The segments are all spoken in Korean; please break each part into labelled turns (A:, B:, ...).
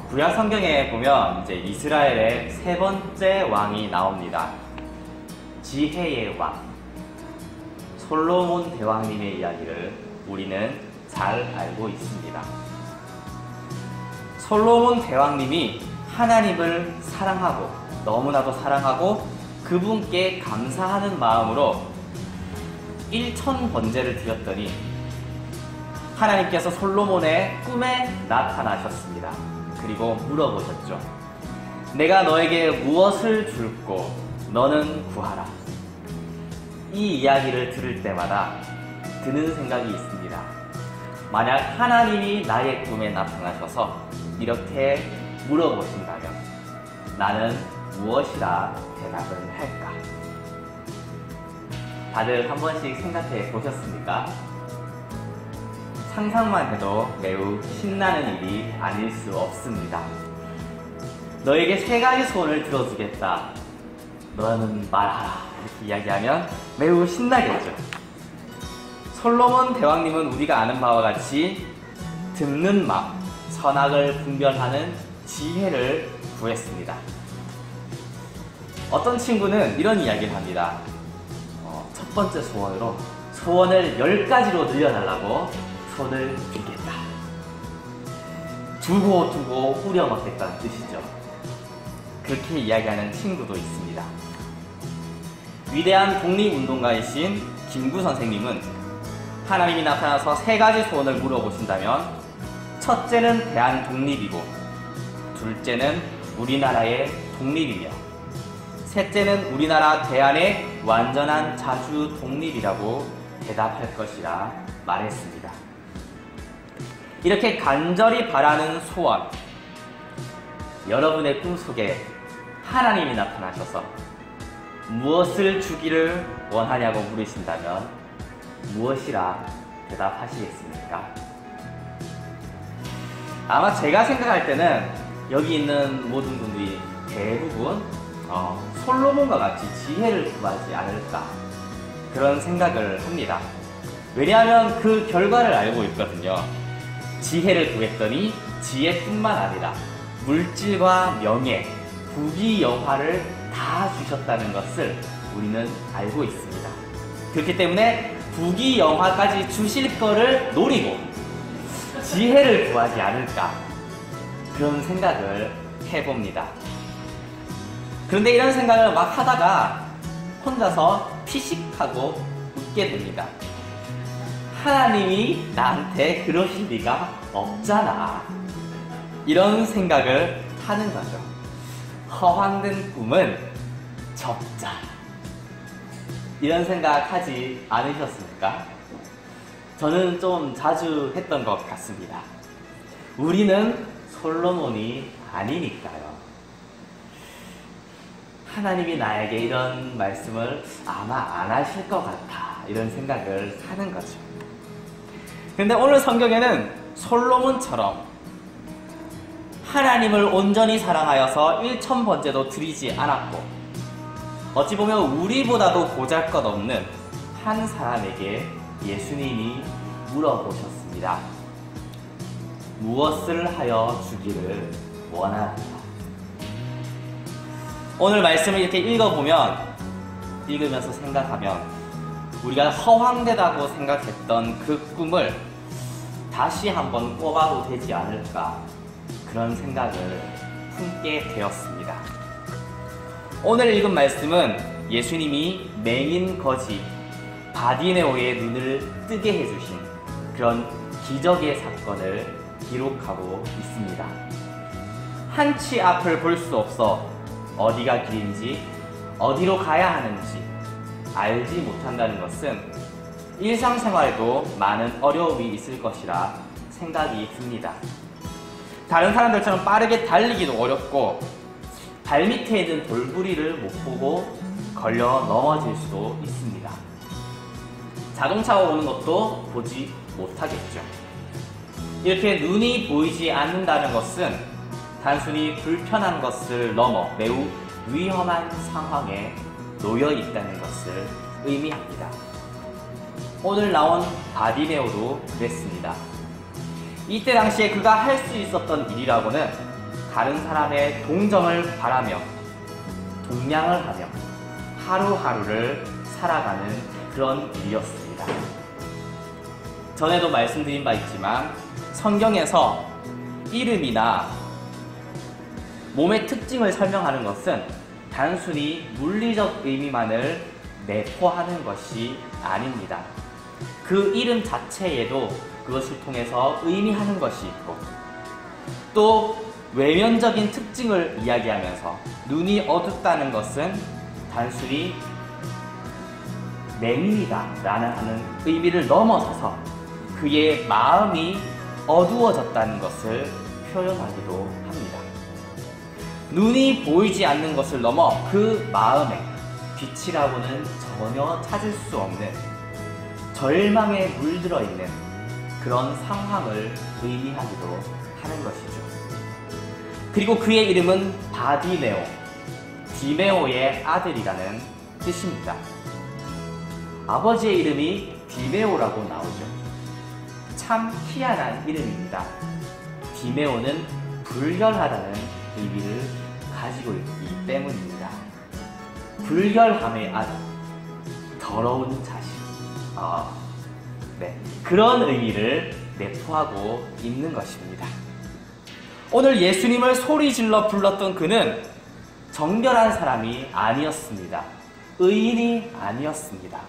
A: 구약 성경에 보면 이제 이스라엘의 세 번째 왕이 나옵니다. 지혜의 왕, 솔로몬 대왕님의 이야기를 우리는 잘 알고 있습니다. 솔로몬 대왕님이 하나님을 사랑하고 너무나도 사랑하고 그분께 감사하는 마음으로 1000번제를 드렸더니 하나님께서 솔로몬의 꿈에 나타나셨습니다. 그리고 물어보셨죠. 내가 너에게 무엇을 줄고 너는 구하라. 이 이야기를 들을 때마다 드는 생각이 있습니다. 만약 하나님이 나의 꿈에 나타나셔서 이렇게 물어보신다면 나는 무엇이라 대답을 할까? 다들 한 번씩 생각해 보셨습니까? 상상만 해도 매우 신나는 일이 아닐 수 없습니다. 너에게 3가지 소원을 들어주겠다. 너는 말하라. 이렇게 이야기하면 매우 신나겠죠. 솔로몬 대왕님은 우리가 아는 바와 같이 듣는 마음, 선악을 분별하는 지혜를 구했습니다. 어떤 친구는 이런 이야기를 합니다. 첫 번째 소원으로 소원을 10가지로 늘려달라고 손을 들겠다. 두고 우려먹겠다는 뜻이죠. 그렇게 이야기하는 친구도 있습니다. 위대한 독립운동가이신 김구 선생님은 하나님이 나타나서 3가지 소원을 물어보신다면 첫째는 대한 독립이고 둘째는 우리나라의 독립이며 셋째는 우리나라 대한의 완전한 자주 독립이라고 대답할 것이라 말했습니다. 이렇게 간절히 바라는 소원, 여러분의 꿈속에 하나님이 나타나셔서 무엇을 주기를 원하냐고 물으신다면 무엇이라 대답하시겠습니까? 아마 제가 생각할 때는 여기 있는 모든 분들이 대부분 솔로몬과 같이 지혜를 구하지 않을까 그런 생각을 합니다. 왜냐하면 그 결과를 알고 있거든요. 지혜를 구했더니 지혜뿐만 아니라 물질과 명예, 부귀영화를 다 주셨다는 것을 우리는 알고 있습니다. 그렇기 때문에 부귀영화까지 주실 거를 노리고 지혜를 구하지 않을까 그런 생각을 해봅니다. 그런데 이런 생각을 막 하다가 혼자서 피식하고 웃게 됩니다. 하나님이 나한테 그러실 리가 없잖아. 이런 생각을 하는 거죠. 허황된 꿈은 적자. 이런 생각 하지 않으셨습니까? 저는 좀 자주 했던 것 같습니다. 우리는 솔로몬이 아니니까요. 하나님이 나에게 이런 말씀을 아마 안 하실 것 같아. 이런 생각을 하는 거죠. 근데 오늘 성경에는 솔로몬처럼 하나님을 온전히 사랑하여서 1000번제도 드리지 않았고 어찌 보면 우리보다도 보잘것없는 한 사람에게 예수님이 물어보셨습니다. 무엇을 하여 주기를 원하느냐? 오늘 말씀을 이렇게 읽으면서 생각하면 우리가 허황되다고 생각했던 그 꿈을 다시 한번 꿔봐도 되지 않을까 그런 생각을 품게 되었습니다. 오늘 읽은 말씀은 예수님이 맹인 거지 바디메오의 눈을 뜨게 해주신 그런 기적의 사건을 기록하고 있습니다. 한치 앞을 볼 수 없어 어디가 길인지 어디로 가야 하는지 알지 못한다는 것은 일상생활에도 많은 어려움이 있을 것이라 생각이 듭니다. 다른 사람들처럼 빠르게 달리기도 어렵고 발밑에 있는 돌부리를 못 보고 걸려 넘어질 수도 있습니다. 자동차가 오는 것도 보지 못하겠죠. 이렇게 눈이 보이지 않는다는 것은 단순히 불편한 것을 넘어 매우 위험한 상황에 놓여 있다는 것을 의미합니다. 오늘 나온 바디메오도 그랬습니다. 이때 당시에 그가 할 수 있었던 일이라고는 다른 사람의 동정을 바라며 동냥을 하며 하루하루를 살아가는 그런 일이었습니다. 전에도 말씀드린 바 있지만 성경에서 이름이나 몸의 특징을 설명하는 것은 단순히 물리적 의미만을 내포하는 것이 아닙니다. 그 이름 자체에도 그것을 통해서 의미하는 것이 있고, 또 외면적인 특징을 이야기하면서 눈이 어둡다는 것은 단순히 맹인이다 라는 하는 의미를 넘어서서 그의 마음이 어두워졌다는 것을 표현하기도 합니다. 눈이 보이지 않는 것을 넘어 그 마음에 빛이라고는 전혀 찾을 수 없는 절망에 물들어 있는 그런 상황을 의미하기도 하는 것이죠. 그리고 그의 이름은 바디메오, 디메오의 아들이라는 뜻입니다. 아버지의 이름이 디메오라고 나오죠. 참 희한한 이름입니다. 디메오는 불결하다는 의미를 가지고 있기 때문입니다. 불결함의 아들, 더러운 자식, 그런 의미를 내포하고 있는 것입니다. 오늘 예수님을 소리질러 불렀던 그는 정결한 사람이 아니었습니다. 의인이 아니었습니다.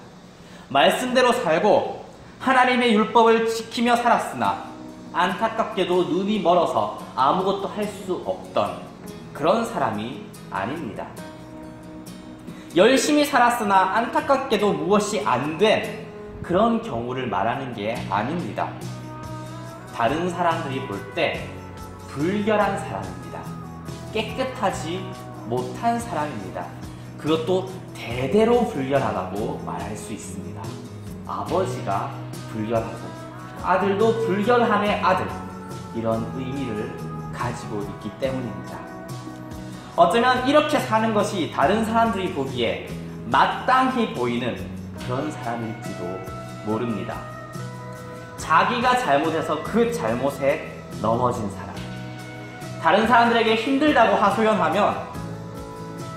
A: 말씀대로 살고 하나님의 율법을 지키며 살았으나 안타깝게도 눈이 멀어서 아무것도 할 수 없던 그런 사람이 아닙니다. 열심히 살았으나 안타깝게도 무엇이 안 된 그런 경우를 말하는 게 아닙니다. 다른 사람들이 볼 때 불결한 사람입니다. 깨끗하지 못한 사람입니다. 그것도 대대로 불결하다고 말할 수 있습니다. 아버지가 불결하고 아들도 불결함의 아들, 이런 의미를 가지고 있기 때문입니다. 어쩌면 이렇게 사는 것이 다른 사람들이 보기에 마땅히 보이는 그런 사람일지도 모릅니다. 자기가 잘못해서 그 잘못에 넘어진 사람, 다른 사람들에게 힘들다고 하소연하면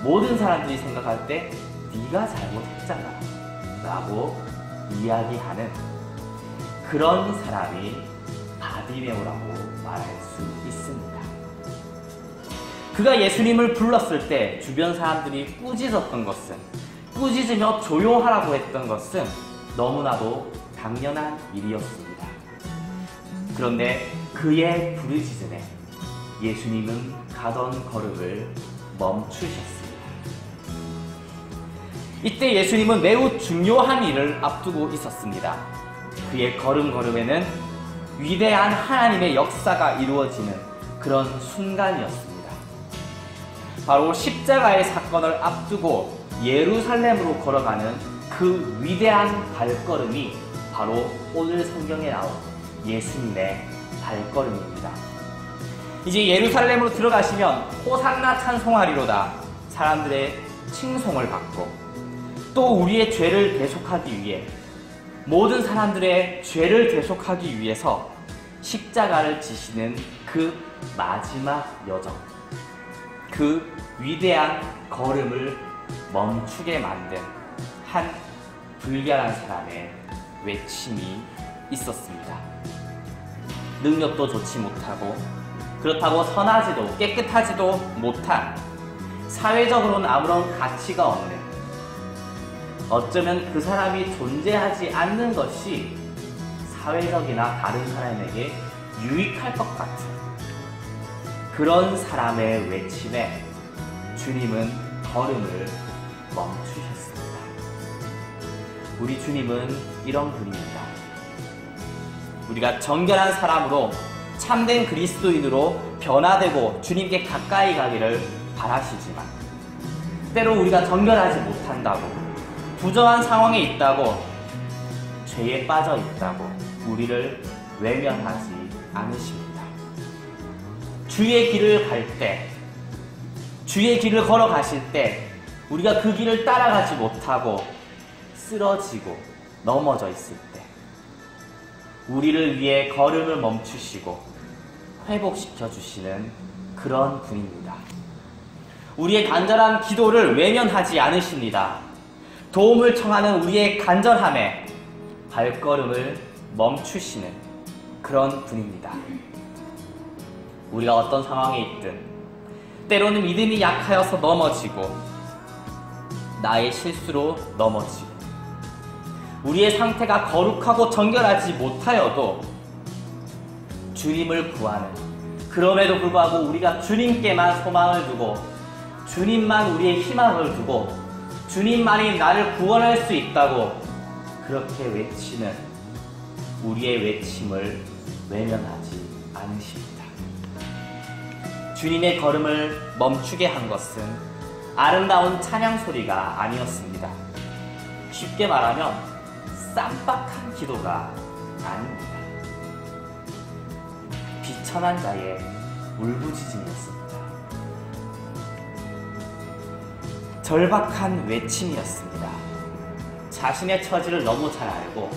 A: 모든 사람들이 생각할 때 네가 잘못했잖아 라고 이야기하는 그런 사람이 바디메오라고 말할 수 있습니다. 그가 예수님을 불렀을 때 주변 사람들이 꾸짖었던 것은, 꾸짖으며 조용하라고 했던 것은 너무나도 당연한 일이었습니다. 그런데 그의 부르짖음에 예수님은 가던 걸음을 멈추셨습니다. 이때 예수님은 매우 중요한 일을 앞두고 있었습니다. 그의 걸음걸음에는 위대한 하나님의 역사가 이루어지는 그런 순간이었습니다. 바로 십자가의 사건을 앞두고 예루살렘으로 걸어가는 그 위대한 발걸음이 바로 오늘 성경에 나온 예수님의 발걸음입니다. 이제 예루살렘으로 들어가시면 호산나 찬송하리로다 사람들의 칭송을 받고, 또 우리의 죄를 대속하기 위해, 모든 사람들의 죄를 대속하기 위해서 십자가를 지시는 그 마지막 여정, 그 위대한 걸음을 멈추게 만든 한 불결한 사람의 외침이 있었습니다. 능력도 좋지 못하고, 그렇다고 선하지도 깨끗하지도 못한, 사회적으로는 아무런 가치가 없는, 어쩌면 그 사람이 존재하지 않는 것이 사회적이나 다른 사람에게 유익할 것 같은 그런 사람의 외침에 주님은 걸음을 멈추셨습니다. 우리 주님은 이런 분입니다. 우리가 정결한 사람으로 참된 그리스도인으로 변화되고 주님께 가까이 가기를 바라시지만, 때로 우리가 정결하지 못한다고, 부정한 상황에 있다고, 죄에 빠져 있다고 우리를 외면하지 않으십니다. 주의 길을 갈 때, 주의 길을 걸어가실 때 우리가 그 길을 따라가지 못하고 쓰러지고 넘어져 있을 때, 우리를 위해 걸음을 멈추시고 회복시켜 주시는 그런 분입니다. 우리의 간절한 기도를 외면하지 않으십니다. 도움을 청하는 우리의 간절함에 발걸음을 멈추시는 그런 분입니다. 우리가 어떤 상황에 있든 때로는 믿음이 약하여서 넘어지고 나의 실수로 넘어지고 우리의 상태가 거룩하고 정결하지 못하여도 주님을 구하는, 그럼에도 불구하고 우리가 주님께만 소망을 두고 주님만 우리의 희망을 두고 주님만이 나를 구원할 수 있다고 그렇게 외치는 우리의 외침을 외면하지 않으십니다. 주님의 걸음을 멈추게 한 것은 아름다운 찬양 소리가 아니었습니다. 쉽게 말하면 쌈박한 기도가 아닙니다. 비천한 자의 울부짖음이었습니다. 절박한 외침이었습니다. 자신의 처지를 너무 잘 알고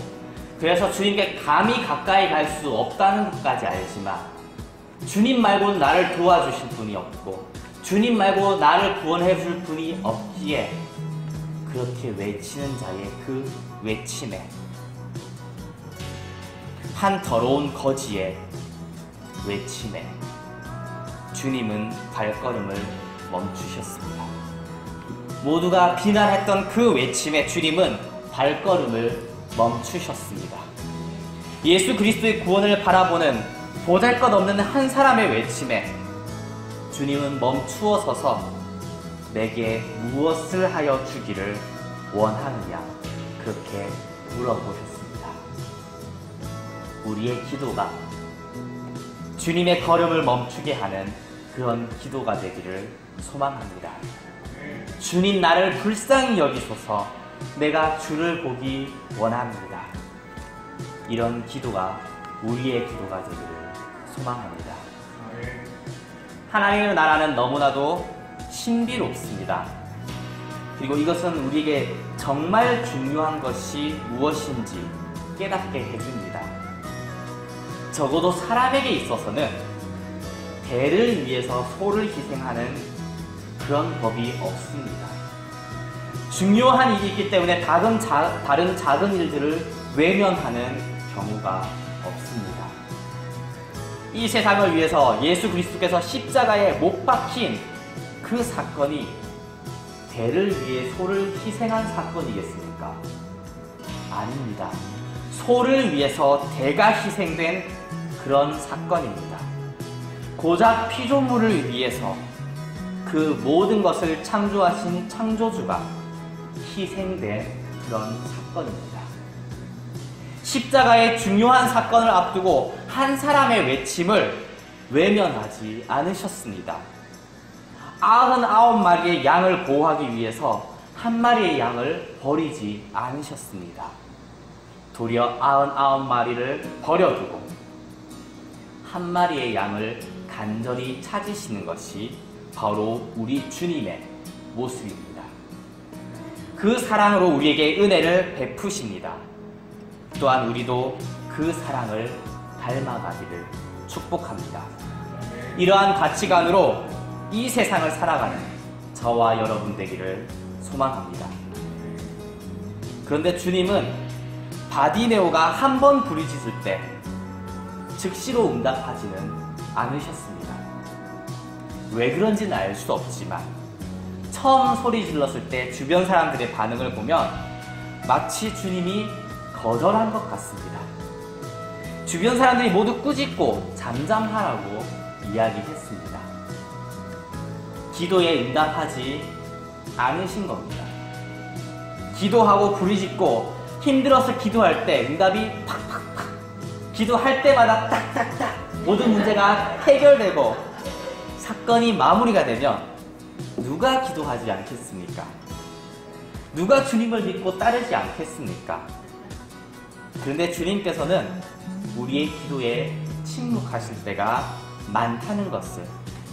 A: 그래서 주님께 감히 가까이 갈 수 없다는 것까지 알지만 주님 말고는 나를 도와주실 분이 없고 주님 말고 나를 구원해 줄 분이 없기에 그렇게 외치는 자의 그 외침에 한 더러운 거지의 외침에 주님은 발걸음을 멈추셨습니다. 모두가 비난했던 그 외침에 주님은 발걸음을 멈추셨습니다. 예수 그리스도의 구원을 바라보는 보잘것없는 한 사람의 외침에 주님은 멈추어 서서 내게 무엇을 하여 주기를 원하느냐 그렇게 물어보셨습니다. 우리의 기도가 주님의 걸음을 멈추게 하는 그런 기도가 되기를 소망합니다. 주님 나를 불쌍히 여기소서, 내가 주를 보기 원합니다. 이런 기도가 우리의 기도가 되기를 소망합니다. 하나님의 나라는 너무나도 신비롭습니다. 그리고 이것은 우리에게 정말 중요한 것이 무엇인지 깨닫게 해줍니다. 적어도 사람에게 있어서는 대를 위해서 소를 희생하는 그런 법이 없습니다. 중요한 일이 있기 때문에 다른 작은 일들을 외면하는 경우가 없습니다. 이 세상을 위해서 예수 그리스도께서 십자가에 못 박힌 그 사건이 대를 위해 소를 희생한 사건이겠습니까? 아닙니다. 소를 위해서 대가 희생된 그런 사건입니다. 고작 피조물을 위해서 그 모든 것을 창조하신 창조주가 희생된 그런 사건입니다. 십자가의 중요한 사건을 앞두고 한 사람의 외침을 외면하지 않으셨습니다. 99마리의 양을 보호하기 위해서 한 마리의 양을 버리지 않으셨습니다. 도리어 99마리를 버려두고 한 마리의 양을 간절히 찾으시는 것이 바로 우리 주님의 모습입니다. 그 사랑으로 우리에게 은혜를 베푸십니다. 또한 우리도 그 사랑을 닮아가기를 축복합니다. 이러한 가치관으로 이 세상을 살아가는 저와 여러분 되기를 소망합니다. 그런데 주님은 바디메오가 한 번 부르짖을 때 즉시로 응답하지는 않으셨습니다. 왜 그런지는 알 수 없지만 처음 소리 질렀을 때 주변 사람들의 반응을 보면 마치 주님이 거절한 것 같습니다. 주변 사람들이 모두 꾸짖고 잠잠하라고 이야기했습니다. 기도에 응답하지 않으신 겁니다. 기도하고 부르짖고 힘들어서 기도할 때 응답이 팍팍팍, 기도할 때마다 딱딱딱 모든 문제가 해결되고 사건이 마무리가 되면 누가 기도하지 않겠습니까? 누가 주님을 믿고 따르지 않겠습니까? 그런데 주님께서는 우리의 기도에 침묵하실 때가 많다는 것을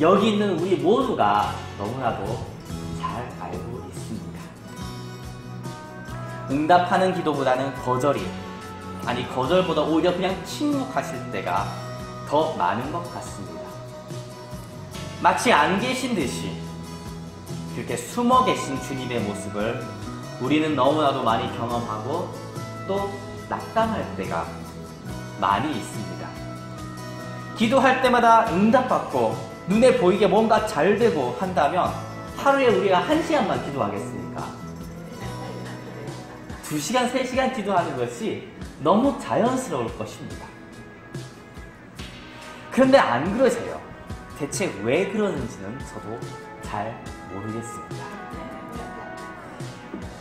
A: 여기 있는 우리 모두가 너무나도 잘 알고 있습니다. 응답하는 기도보다는 거절이 아니 거절보다 오히려 그냥 침묵하실 때가 더 많은 것 같습니다. 마치 안 계신 듯이 그렇게 숨어 계신 주님의 모습을 우리는 너무나도 많이 경험하고 또 낙담할 때가 많이 있습니다. 기도할 때마다 응답받고 눈에 보이게 뭔가 잘 되고 한다면 하루에 우리가 1시간만 기도하겠습니까? 2시간, 3시간 기도하는 것이 너무 자연스러울 것입니다. 그런데 안 그러세요. 대체 왜 그러는지는 저도 잘 모르겠습니다.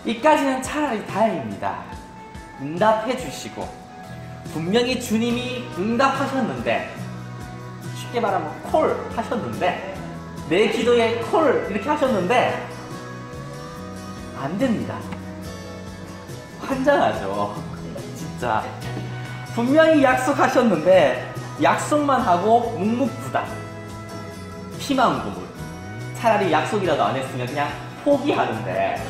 A: 이까지는 차라리 다행입니다. 응답해 주시고 분명히 주님이 응답하셨는데, 쉽게 말하면 콜 하셨는데, 내 기도에 콜 이렇게 하셨는데 안 됩니다. 환장하죠. 진짜 분명히 약속하셨는데 약속만 하고 묵묵부답, 피망고물. 차라리 약속이라도 안 했으면 그냥 포기하는데,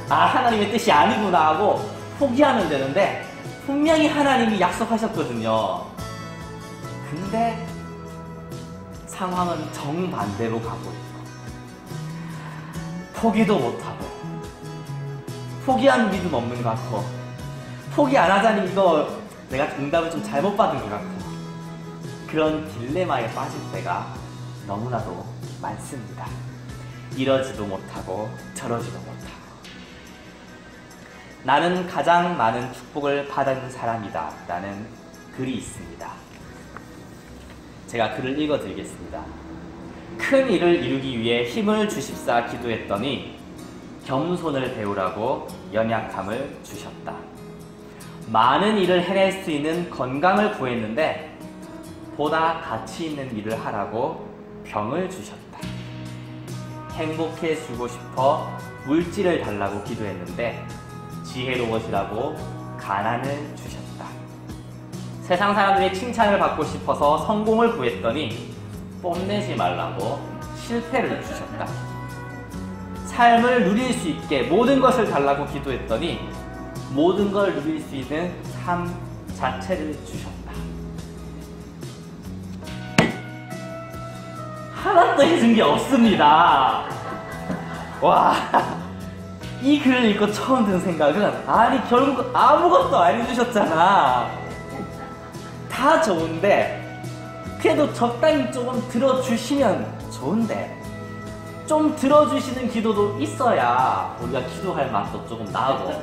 A: 아 하나님의 뜻이 아니구나 하고 포기하면 되는데 분명히 하나님이 약속하셨거든요. 근데 상황은 정반대로 가고 있고 포기도 못하고 포기하는 믿음 없는 것 같고 포기 안 하자니 이거 내가 응답을 좀 잘못 받은 것 같고 그런 딜레마에 빠질 때가 너무나도 많습니다. 이러지도 못하고 저러지도 못하고. 나는 가장 많은 축복을 받은 사람이다 라는 글이 있습니다. 제가 글을 읽어드리겠습니다. 큰 일을 이루기 위해 힘을 주십사 기도했더니 겸손을 배우라고 연약함을 주셨다. 많은 일을 해낼 수 있는 건강을 구했는데 보다 가치 있는 일을 하라고 병을 주셨다. 행복해지고 싶어 물질을 달라고 기도했는데 지혜로워지라고 가난을 주셨다. 세상 사람들의 칭찬을 받고 싶어서 성공을 구했더니 뽐내지 말라고 실패를 주셨다. 삶을 누릴 수 있게 모든 것을 달라고 기도했더니 모든 걸 누릴 수 있는 삶 자체를 주셨다. 하나도 해준 게 없습니다. 와, 이 글을 읽고 처음 든 생각은, 아니 결국 아무것도 안 해주셨잖아. 다 좋은데 그래도 적당히 조금 들어주시면 좋은데, 좀 들어주시는 기도도 있어야 우리가 기도할 맛도 조금 나고,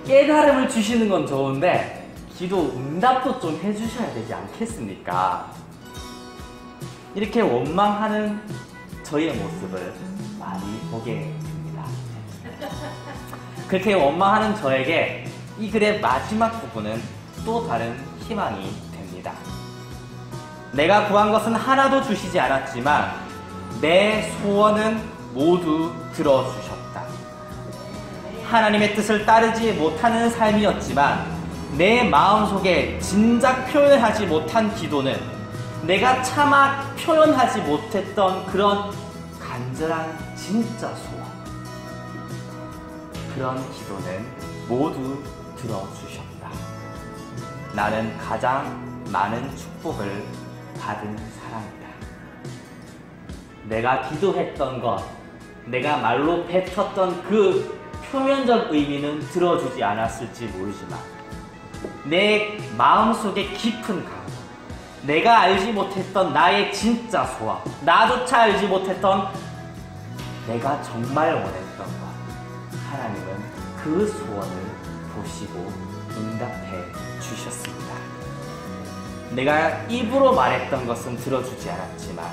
A: 깨달음을 주시는 건 좋은데 기도 응답도 좀 해주셔야 되지 않겠습니까? 이렇게 원망하는 저희의 모습을 많이 보게 됩니다. 그렇게 원망하는 저에게 이 글의 마지막 부분은 또 다른 희망이 됩니다. 내가 구한 것은 하나도 주시지 않았지만 내 소원은 모두 들어주셨다. 하나님의 뜻을 따르지 못하는 삶이었지만 내 마음속에 진작 표현하지 못한 기도는, 내가 차마 표현하지 못했던 그런 간절한 진짜 소원, 그런 기도는 모두 들어주셨다. 나는 가장 많은 축복을 받은 사람이다. 내가 기도했던 것, 내가 말로 뱉었던 그 표면적 의미는 들어주지 않았을지 모르지만 내 마음속의 깊은 감동, 내가 알지 못했던 나의 진짜 소원, 나조차 알지 못했던 내가 정말 원했던 것, 하나님은 그 소원을 보시고 응답해 주셨습니다. 내가 입으로 말했던 것은 들어주지 않았지만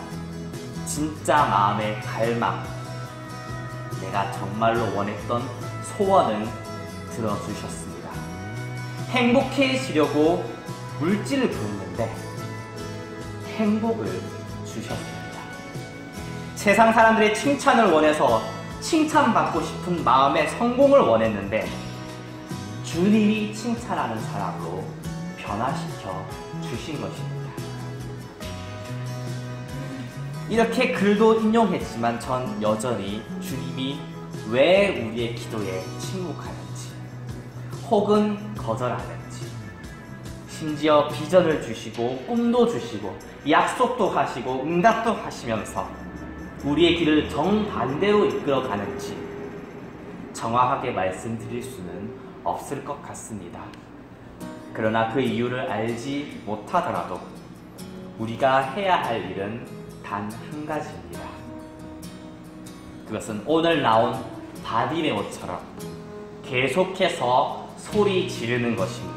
A: 진짜 마음의 갈망, 내가 정말로 원했던 소원은 들어주셨습니다. 행복해지려고 물질을 구했는데 행복을 주셨습니다. 세상 사람들의 칭찬을 원해서 칭찬받고 싶은 마음의 성공을 원했는데 주님이 칭찬하는 사람으로 변화시켜 주신 것입니다. 이렇게 글도 인용했지만 전 여전히 주님이 왜 우리의 기도에 침묵하는지 혹은 거절하는지 심지어 비전을 주시고 꿈도 주시고 약속도 하시고 응답도 하시면서 우리의 길을 정반대로 이끌어가는지 정확하게 말씀드릴 수는 없을 것 같습니다. 그러나 그 이유를 알지 못하더라도 우리가 해야 할 일은 단 한 가지입니다. 그것은 오늘 나온 바디메오처럼 계속해서 소리 지르는 것입니다.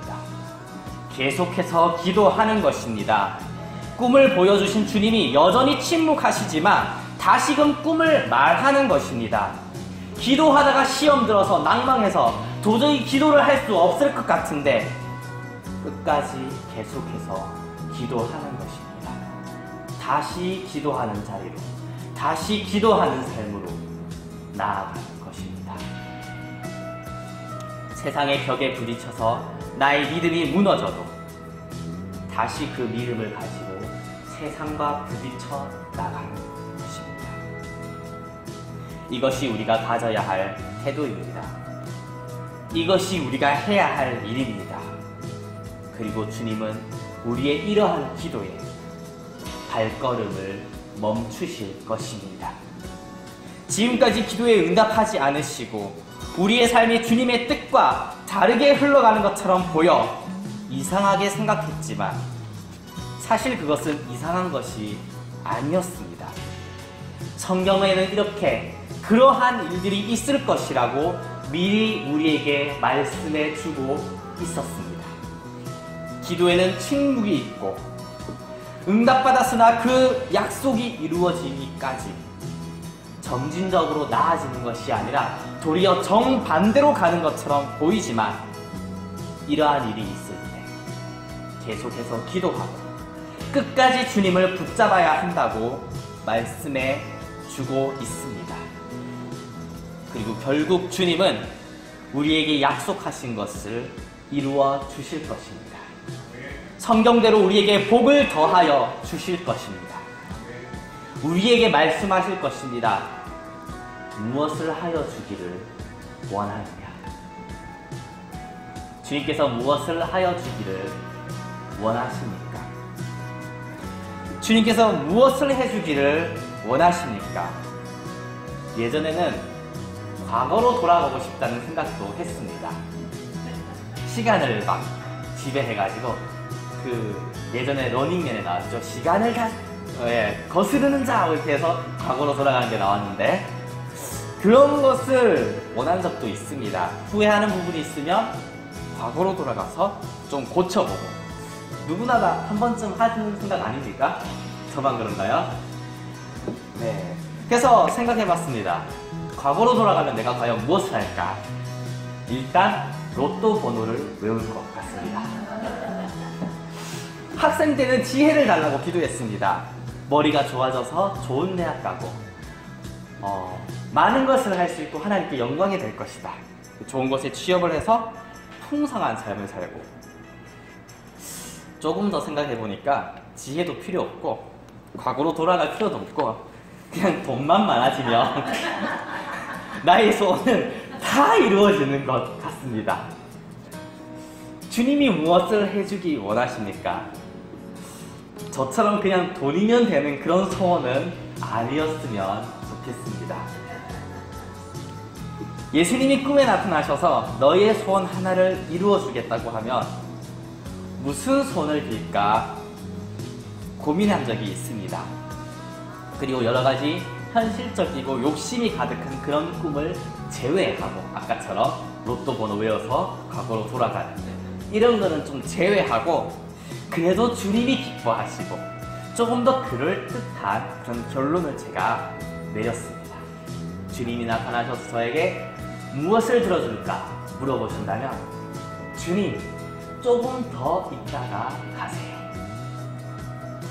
A: 계속해서 기도하는 것입니다. 꿈을 보여주신 주님이 여전히 침묵하시지만 다시금 꿈을 말하는 것입니다. 기도하다가 시험 들어서 낭망해서 도저히 기도를 할 수 없을 것 같은데 끝까지 계속해서 기도하는 것입니다. 다시 기도하는 자리로, 다시 기도하는 삶으로 나아가는 것입니다. 세상의 벽에 부딪혀서 나의 믿음이 무너져도 다시 그 믿음을 가지고 세상과 부딪혀 나가는 것입니다. 이것이 우리가 가져야 할 태도입니다. 이것이 우리가 해야 할 일입니다. 그리고 주님은 우리의 이러한 기도에 발걸음을 멈추실 것입니다. 지금까지 기도에 응답하지 않으시고 우리의 삶이 주님의 뜻과 다르게 흘러가는 것처럼 보여 이상하게 생각했지만 사실 그것은 이상한 것이 아니었습니다. 성경에는 이렇게 그러한 일들이 있을 것이라고 미리 우리에게 말씀해 주고 있었습니다. 기도에는 침묵이 있고 응답받았으나 그 약속이 이루어지기까지 점진적으로 나아지는 것이 아니라 도리어 정반대로 가는 것처럼 보이지만 이러한 일이 있을 때 계속해서 기도하고 끝까지 주님을 붙잡아야 한다고 말씀해 주고 있습니다. 그리고 결국 주님은 우리에게 약속하신 것을 이루어 주실 것입니다. 성경대로 우리에게 복을 더하여 주실 것입니다. 우리에게 말씀하실 것입니다. 무엇을 하여 주기를 원하느냐? 주님께서 무엇을 하여 주기를 원하십니까? 주님께서 무엇을 해주기를 원하십니까? 예전에는 과거로 돌아가고 싶다는 생각도 했습니다. 시간을 막 지배해가지고 예전에 러닝맨에 나왔죠. 시간을 다 거스르는 자 이렇게 해서 과거로 돌아가는 게 나왔는데 그런 것을 원한 적도 있습니다. 후회하는 부분이 있으면 과거로 돌아가서 좀 고쳐보고 누구나 다 한 번쯤 하는 생각 아닙니까? 저만 그런가요? 네. 그래서 생각해봤습니다. 과거로 돌아가면 내가 과연 무엇을 할까? 일단 로또 번호를 외울 것 같습니다. 학생 때는 지혜를 달라고 기도했습니다. 머리가 좋아져서 좋은 대학 가고 많은 것을 할 수 있고 하나님께 영광이 될 것이다. 좋은 곳에 취업을 해서 풍성한 삶을 살고 조금 더 생각해보니까 지혜도 필요 없고 과거로 돌아갈 필요도 없고 그냥 돈만 많아지면 나의 소원은 다 이루어지는 것 같습니다. 주님이 무엇을 해주기 원하십니까? 저처럼 그냥 돈이면 되는 그런 소원은 아니었으면 좋겠습니다. 예수님이 꿈에 나타나셔서 너희의 소원 하나를 이루어 주겠다고 하면 무슨 소원을 빌까 고민한 적이 있습니다. 그리고 여러 가지 현실적이고 욕심이 가득한 그런 꿈을 제외하고 아까처럼 로또 번호 외워서 과거로 돌아가는 이런 거는 좀 제외하고 그래도 주님이 기뻐하시고 조금 더 그럴듯한 그런 결론을 제가 내렸습니다. 주님이 나타나셔서 저에게 무엇을 들어줄까 물어보신다면 주님 조금 더 있다가 가세요.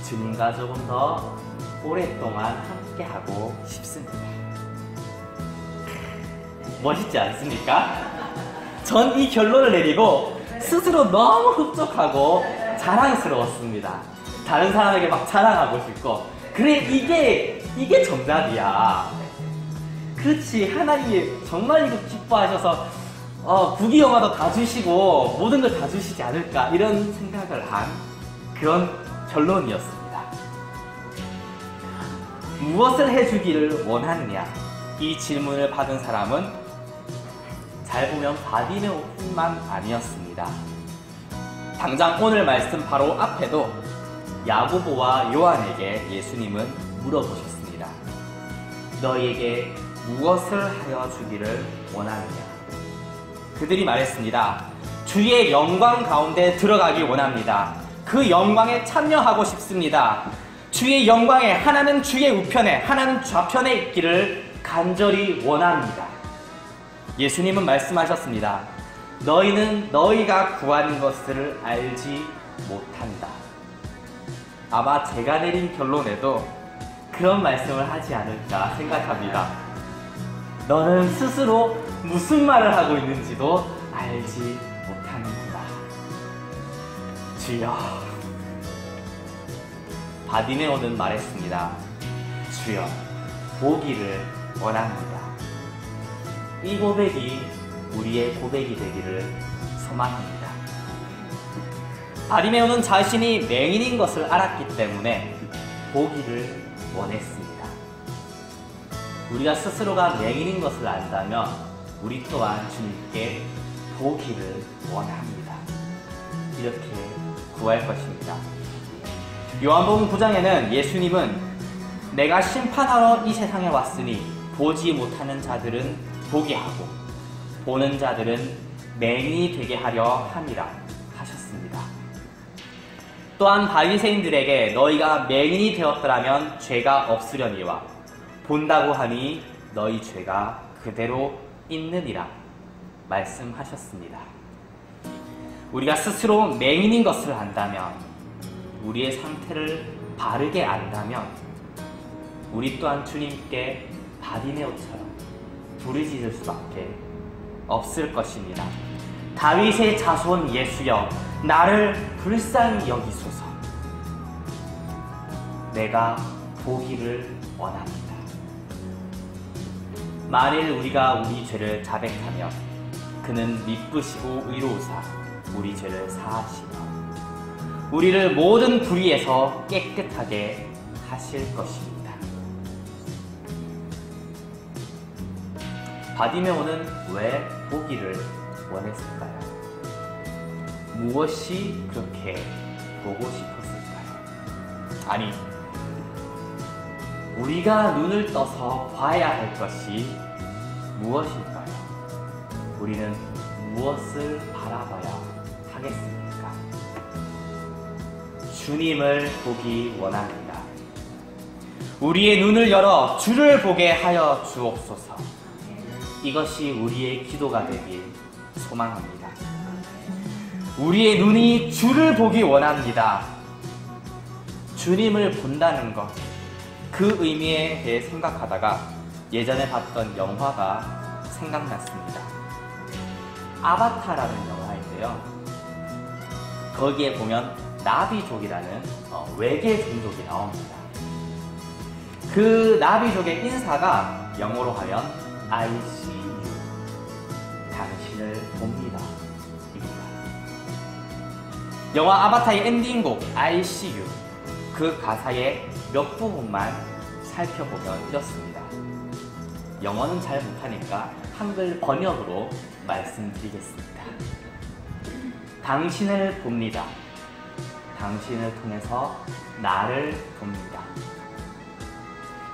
A: 주님과 조금 더 오랫동안 함께하고 싶습니다. 멋있지 않습니까? 전 이 결론을 내리고 스스로 너무 흡족하고 자랑스러웠습니다. 다른 사람에게 막 자랑하고 싶고 그래 이게 정답이야. 그렇지 하나님이 정말 이거 기뻐하셔서 부귀영화도 다 주시고 모든 걸 다 주시지 않을까 이런 생각을 한 그런 결론이었습니다. 무엇을 해주기를 원하느냐? 이 질문을 받은 사람은 잘 보면 바디메오뿐만 아니었습니다. 당장 오늘 말씀 바로 앞에도 야고보와 요한에게 예수님은 물어보셨습니다. 너희에게 무엇을 하여 주기를 원하느냐? 그들이 말했습니다. 주의 영광 가운데 들어가기 원합니다. 그 영광에 참여하고 싶습니다. 주의 영광에 하나는 주의 우편에 하나는 좌편에 있기를 간절히 원합니다. 예수님은 말씀하셨습니다. 너희는 너희가 구하는 것을 알지 못한다. 아마 제가 내린 결론에도 그런 말씀을 하지 않을까 생각합니다. 너는 스스로 무슨 말을 하고 있는지도 알지 못하는구나. 주여. 바디메오는 말했습니다. 주여, 보기를 원합니다. 이 고백이 우리의 고백이 되기를 소망합니다. 바디메오는 자신이 맹인인 것을 알았기 때문에 보기를 원했습니다. 우리가 스스로가 맹인인 것을 안다면 우리 또한 주님께 보기를 원합니다. 이렇게 구할 것입니다. 요한복음 9장에는 예수님은 내가 심판하러 이 세상에 왔으니 보지 못하는 자들은 보게 하고 보는 자들은 맹인이 되게 하려 함이라 하셨습니다. 또한 바리새인들에게 너희가 맹인이 되었더라면 죄가 없으려니와 본다고 하니 너희 죄가 그대로 있느니라 말씀하셨습니다. 우리가 스스로 맹인인 것을 안다면, 우리의 상태를 바르게 안다면 우리 또한 주님께 바디메오처럼 부르짖을 수밖에 없을 것입니다. 다윗의 자손 예수여, 나를 불쌍히 여기소서. 내가 보기를 원합니다. 만일 우리가 우리 죄를 자백하면 그는 미쁘시고 의로우사 우리 죄를 사하시며 우리를 모든 불의에서 깨끗하게 하실 것입니다. 바디메오는 왜 보기를 원했을까요? 무엇이 그렇게 보고 싶었을까요? 아니, 우리가 눈을 떠서 봐야 할 것이 무엇일까요? 우리는 무엇을 바라봐야 하겠습니까? 주님을 보기 원합니다. 우리의 눈을 열어 주를 보게 하여 주옵소서. 이것이 우리의 기도가 되길 소망합니다. 우리의 눈이 주를 보기 원합니다. 주님을 본다는 것, 그 의미에 대해 생각하다가 예전에 봤던 영화가 생각났습니다. 아바타라는 영화인데요. 거기에 보면 나비족이라는 외계 종족이 나옵니다. 그 나비족의 인사가 영어로 하면 I see you, 당신을 봅니다 입니다. 영화 아바타의 엔딩곡 I see you, 그 가사의 몇 부분만 살펴보면 이렇습니다. 영어는 잘 못하니까 한글 번역으로 말씀드리겠습니다. 당신을 봅니다. 당신을 통해서 나를 봅니다.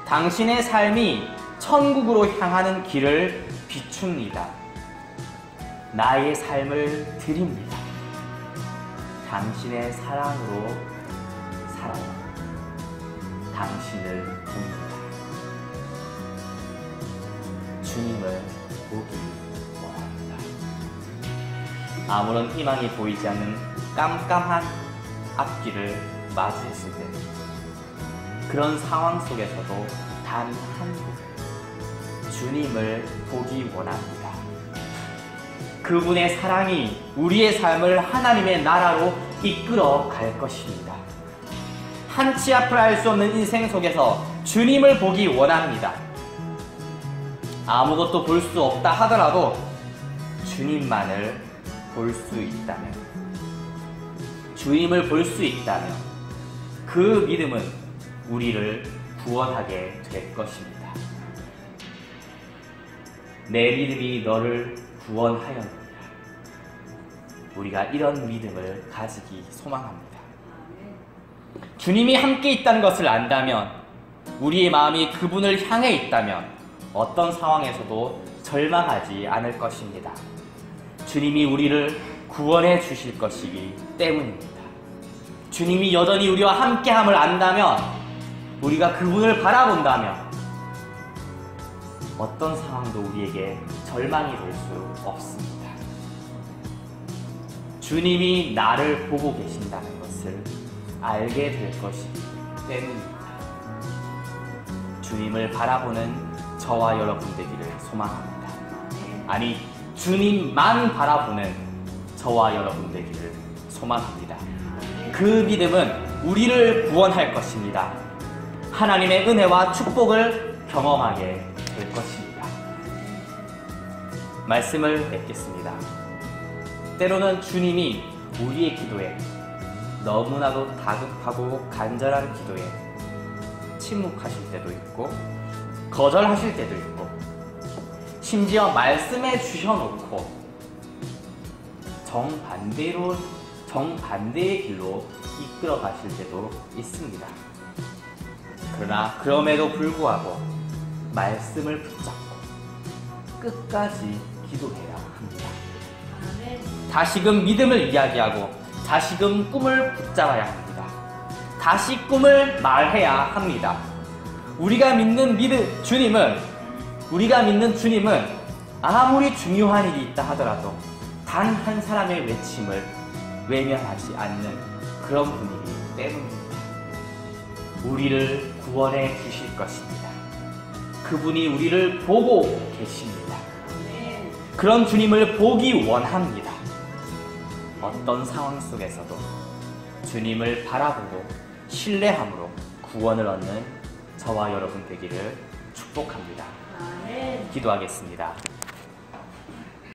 A: 당신의 삶이 천국으로 향하는 길을 비춥니다. 나의 삶을 드립니다. 당신의 사랑으로 살아요. 당신을 봅니다. 주님을 보기 원합니다. 아무런 희망이 보이지 않는 깜깜한 앞길을 마주했을 때, 그런 상황 속에서도 단 한 분, 주님을 보기 원합니다. 그분의 사랑이 우리의 삶을 하나님의 나라로 이끌어 갈 것입니다. 한치 앞을 알 수 없는 인생 속에서 주님을 보기 원합니다. 아무것도 볼 수 없다 하더라도 주님만을 볼 수 있다면, 주님을 볼 수 있다면 그 믿음은 우리를 구원하게 될 것입니다. 내 믿음이 너를 구원하였느니라. 우리가 이런 믿음을 가지기 소망합니다. 주님이 함께 있다는 것을 안다면, 우리의 마음이 그분을 향해 있다면 어떤 상황에서도 절망하지 않을 것입니다. 주님이 우리를 구원해 주실 것이기 때문입니다. 주님이 여전히 우리와 함께함을 안다면, 우리가 그분을 바라본다면 어떤 상황도 우리에게 절망이 될 수 없습니다. 주님이 나를 보고 계신다는 것을 알게 될 것이기 때문입니다. 주님을 바라보는 저와 여러분 되기를 소망합니다. 아니, 주님만 바라보는 저와 여러분 되기를 소망합니다. 그 믿음은 우리를 구원할 것입니다. 하나님의 은혜와 축복을 경험하게 될 것입니다. 말씀을 맺겠습니다. 때로는 주님이 우리의 기도에, 너무나도 다급하고 간절한 기도에 침묵하실 때도 있고 거절하실 때도 있고, 심지어 말씀해 주셔놓고 정반대의 길로 이끌어 가실 때도 있습니다. 그러나 그럼에도 불구하고 말씀을 붙잡고 끝까지 기도해야 합니다. 다시금 믿음을 이야기하고 다시금 꿈을 붙잡아야 합니다. 다시 꿈을 말해야 합니다. 우리가 믿는 주님은 아무리 중요한 일이 있다 하더라도 단 한 사람의 외침을 외면하지 않는 그런 분이기 때문입니다. 우리를 구원해 주실 것입니다. 그분이 우리를 보고 계십니다. 그런 주님을 보기 원합니다. 어떤 상황 속에서도 주님을 바라보고 신뢰함으로 구원을 얻는 저와 여러분 되기를 축복합니다. 기도하겠습니다.